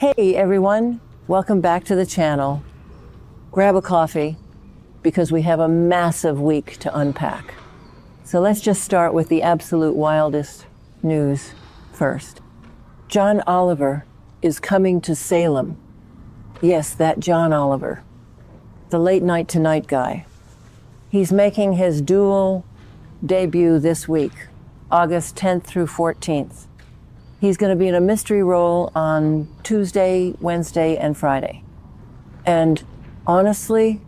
Hey everyone, welcome back to the channel. Grab a coffee because we have a massive week to unpack. So let's just start with the absolute wildest news first. John Oliver is coming to Salem. Yes, that John Oliver, the Late Night Tonight guy. He's making his dual debut this week, August 10th through 14th. He's going to be in a mystery role on Tuesday, Wednesday, and Friday. And honestly,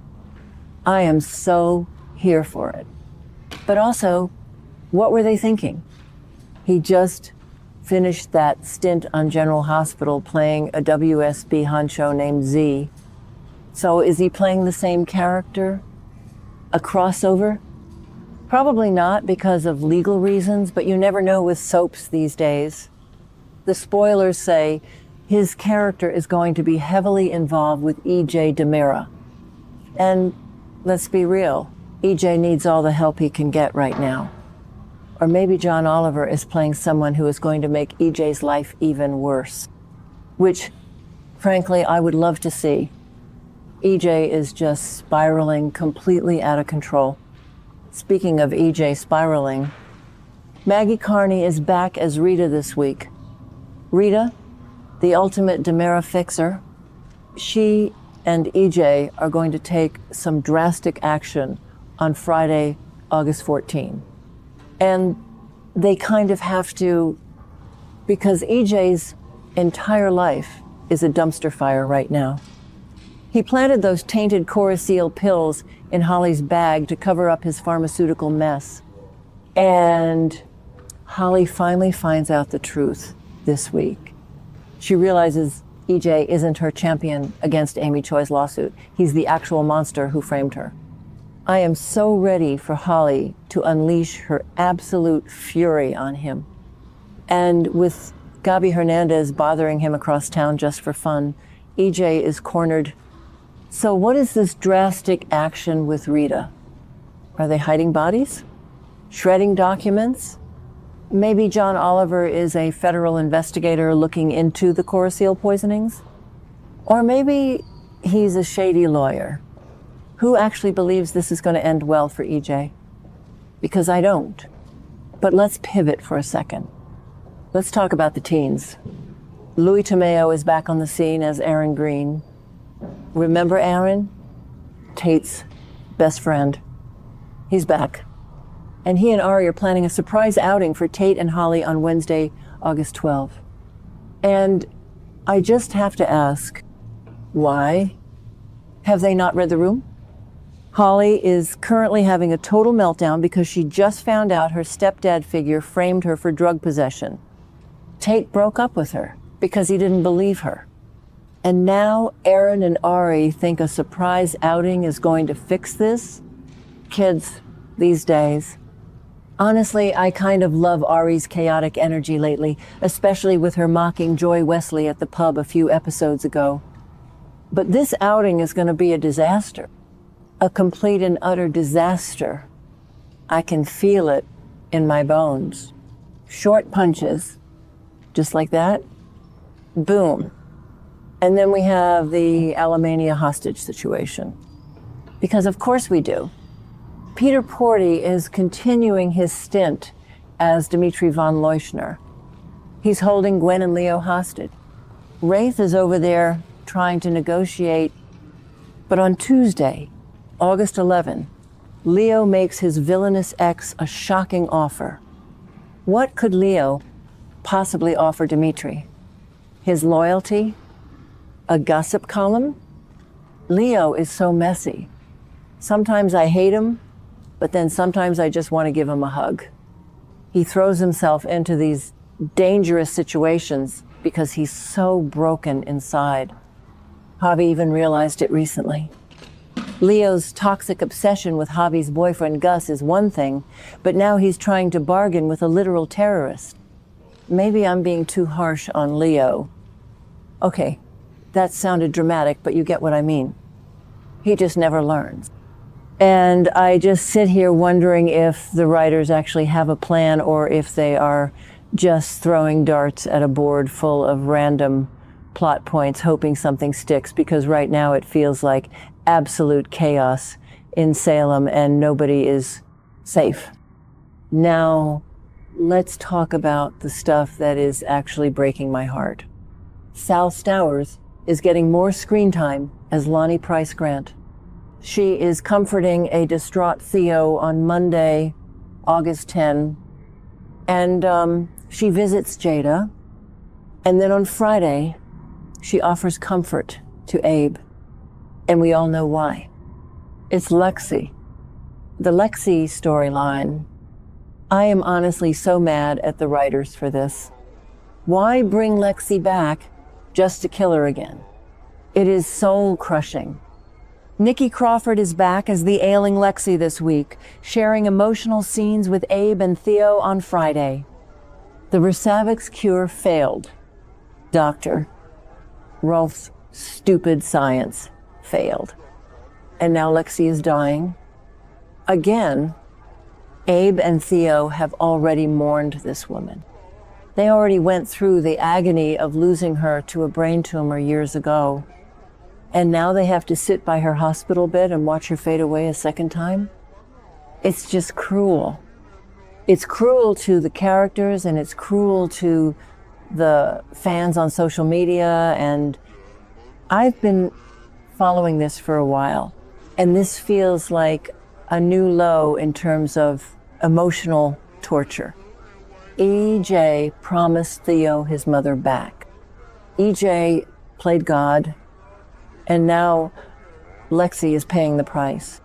I am so here for it. But also, what were they thinking? He just finished that stint on General Hospital playing a WSB honcho named Z. So is he playing the same character? A crossover? Probably not because of legal reasons, but you never know with soaps these days. The spoilers say his character is going to be heavily involved with EJ DiMera. And let's be real, EJ needs all the help he can get right now. Or maybe John Oliver is playing someone who is going to make EJ's life even worse, which, frankly, I would love to see. EJ is just spiraling completely out of control. Speaking of EJ spiraling, Maggie Carney is back as Rita this week. Rita, the ultimate DiMera fixer, she and EJ are going to take some drastic action on Friday, August 14. And they kind of have to, because EJ's entire life is a dumpster fire right now. He planted those tainted Coracil pills in Holly's bag to cover up his pharmaceutical mess. And Holly finally finds out the truth this week. She realizes EJ isn't her champion against Amy Choi's lawsuit. He's the actual monster who framed her. I am so ready for Holly to unleash her absolute fury on him. And with Gabi Hernandez bothering him across town just for fun, EJ is cornered. So what is this drastic action with Rita? Are they hiding bodies? Shredding documents? Maybe John Oliver is a federal investigator looking into the Coracil poisonings? Or maybe he's a shady lawyer. Who actually believes this is going to end well for EJ? Because I don't. But let's pivot for a second. Let's talk about the teens. Louis Tomeo is back on the scene as Aaron Greene. Remember Aaron? Tate's best friend. He's back. And he and Ari are planning a surprise outing for Tate and Holly on Wednesday, August 12th. And I just have to ask, why? Have they not read the room? Holly is currently having a total meltdown because she just found out her stepdad figure framed her for drug possession. Tate broke up with her because he didn't believe her. And now Aaron and Ari think a surprise outing is going to fix this? Kids these days. Honestly, I kind of love Ari's chaotic energy lately, especially with her mocking Joy Wesley at the pub a few episodes ago. But this outing is going to be a disaster. A complete and utter disaster. I can feel it in my bones. Short punches, just like that. Boom. And then we have the Alemania hostage situation. Because of course we do. Peter Porty is continuing his stint as Dmitri von Leuschner. He's holding Gwen and Leo hostage. Wraith is over there trying to negotiate. But on Tuesday, August 11, Leo makes his villainous ex a shocking offer. What could Leo possibly offer Dmitri? His loyalty? A gossip column? Leo is so messy. Sometimes I hate him, but then sometimes I just want to give him a hug. He throws himself into these dangerous situations because he's so broken inside. Javi even realized it recently. Leo's toxic obsession with Javi's boyfriend Gus is one thing, but now he's trying to bargain with a literal terrorist. Maybe I'm being too harsh on Leo. Okay, that sounded dramatic, but you get what I mean. He just never learns. And I just sit here wondering if the writers actually have a plan or if they are just throwing darts at a board full of random plot points, hoping something sticks, because right now it feels like absolute chaos in Salem and nobody is safe. Now, let's talk about the stuff that is actually breaking my heart. Sal Stowers is getting more screen time as Lonnie Price Grant. She is comforting a distraught Theo on Monday, August 10, and she visits Jada. And then on Friday, she offers comfort to Abe. And we all know why. It's Lexie. The Lexie storyline. I am honestly so mad at the writers for this. Why bring Lexie back just to kill her again? It is soul-crushing. Nikki Crawford is back as the ailing Lexie this week, sharing emotional scenes with Abe and Theo on Friday. The Versavix cure failed. Dr. Rolf's stupid science failed. And now Lexie is dying. Again, Abe and Theo have already mourned this woman. They already went through the agony of losing her to a brain tumor years ago. And now they have to sit by her hospital bed and watch her fade away a second time? It's just cruel. It's cruel to the characters, and it's cruel to the fans on social media. And I've been following this for a while, and this feels like a new low in terms of emotional torture. EJ promised Theo his mother back. EJ played God, and now Lexie is paying the price.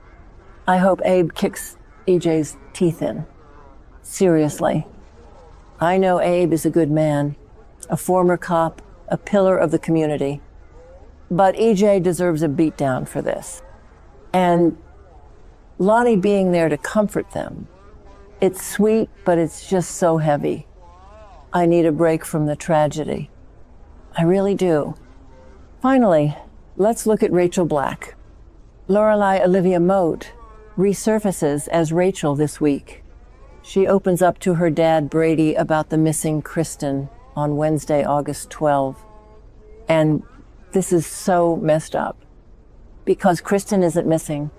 I hope Abe kicks EJ's teeth in. Seriously. I know Abe is a good man, a former cop, a pillar of the community. But EJ deserves a beatdown for this. And Lonnie being there to comfort them, it's sweet, but it's just so heavy. I need a break from the tragedy. I really do. Finally, let's look at Rachel Black. Lorelei Olivia Mote resurfaces as Rachel this week. She opens up to her dad, Brady, about the missing Kristen on Wednesday, August 12. And this is so messed up because Kristen isn't missing.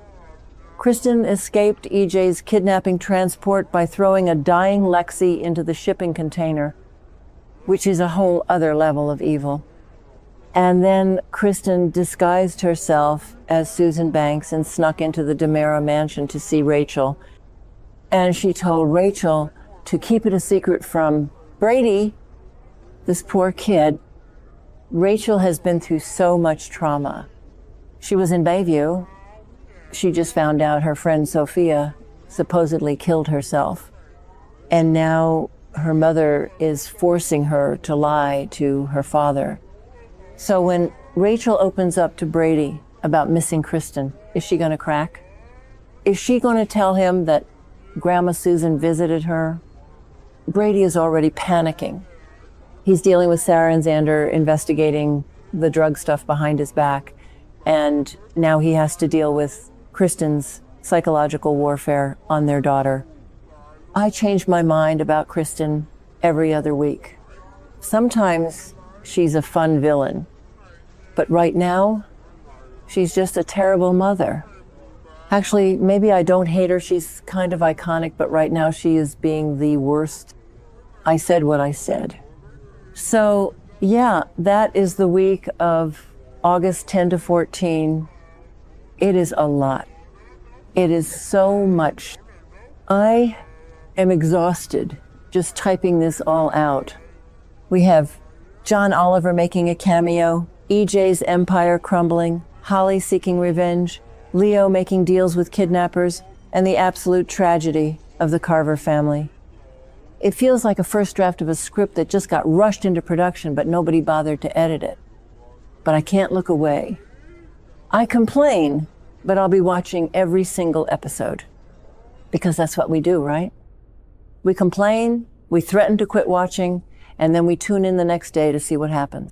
Kristen escaped EJ's kidnapping transport by throwing a dying Lexie into the shipping container, which is a whole other level of evil. And then Kristen disguised herself as Susan Banks and snuck into the DiMera mansion to see Rachel. And she told Rachel to keep it a secret from Brady, this poor kid. Rachel has been through so much trauma. She was in Bayview. She just found out her friend Sophia supposedly killed herself. And now her mother is forcing her to lie to her father. So when Rachel opens up to Brady about missing Kristen, is she going to crack? Is she going to tell him that Grandma Susan visited her? Brady is already panicking. He's dealing with Sarah and Xander investigating the drug stuff behind his back. And now he has to deal with Kristen's psychological warfare on their daughter. I change my mind about Kristen every other week. Sometimes she's a fun villain, but right now, she's just a terrible mother. Actually, maybe I don't hate her. She's kind of iconic, but right now she is being the worst. I said what I said. So, yeah, that is the week of August 10 to 14. It is a lot. It is so much. I am exhausted just typing this all out. We have John Oliver making a cameo, EJ's empire crumbling, Holly seeking revenge, Leo making deals with kidnappers, and the absolute tragedy of the Carver family. It feels like a first draft of a script that just got rushed into production, but nobody bothered to edit it. But I can't look away. I complain, but I'll be watching every single episode. Because that's what we do, right? We complain, we threaten to quit watching, and then we tune in the next day to see what happens.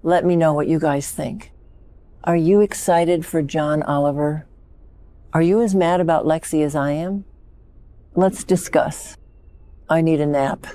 Let me know what you guys think. Are you excited for John Oliver? Are you as mad about Lexie as I am? Let's discuss. I need a nap.